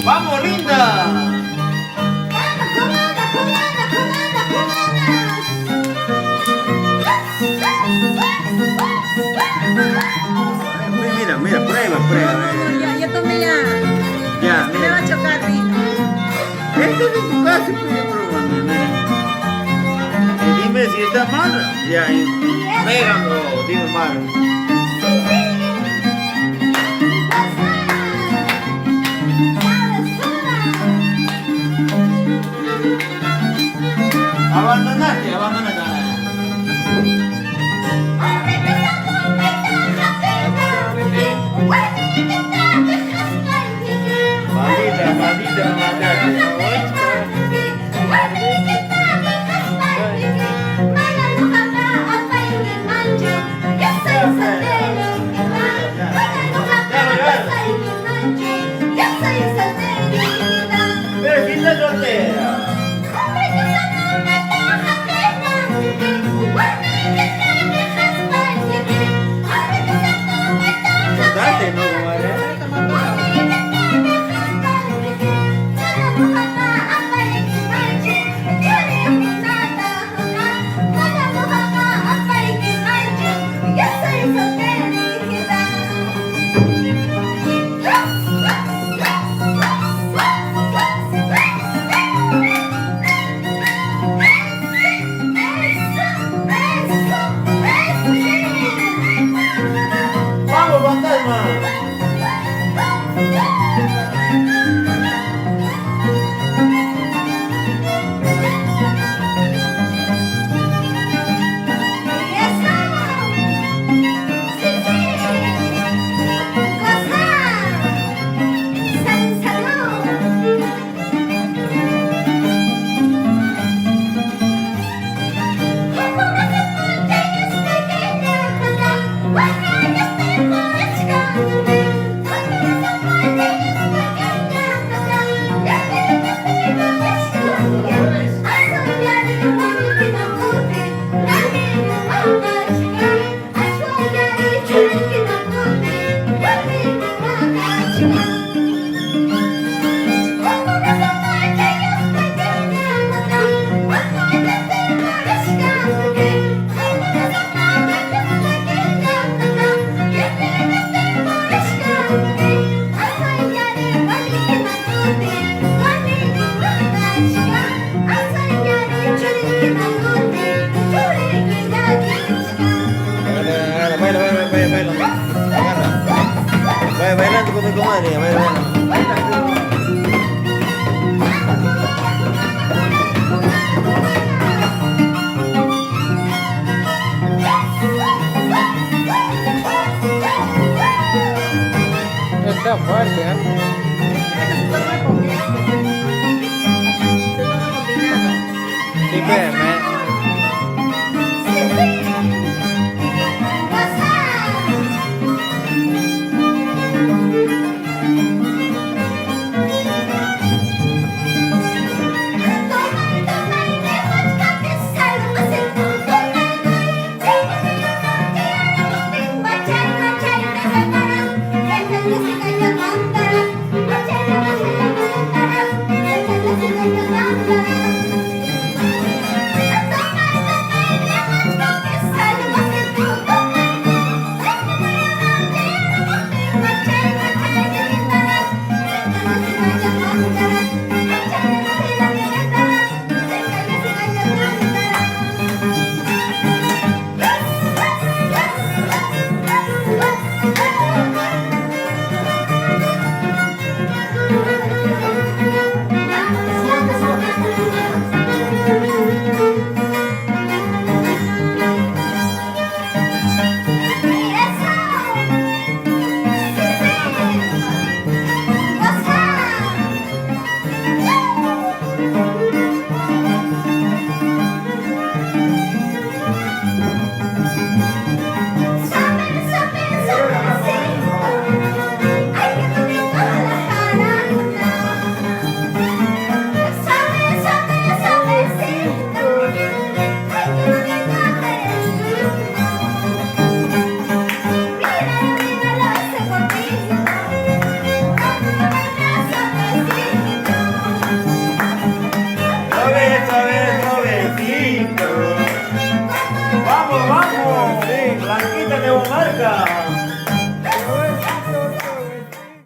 ¡Vamos, linda! Mira, mira, prueba, prueba. Ya tomé ya. Ya, Me va mira. a chocar, Rita. Esto es de tu casa, pues, probando, mira. Y dime si está mal. Ya, y pégalo, dime mal. Abandonaste, abandonaste. Maldita, maldita, maldita. Pero si estás soltera. Date, no, comadre. ¡Vamos, fantasma! Baila, baila, baila, baila, baila. Agarra. Vaya bailando con mi comadre, baila, baila. Está fuerte, ¿eh? Sí, pues, Dinamarca.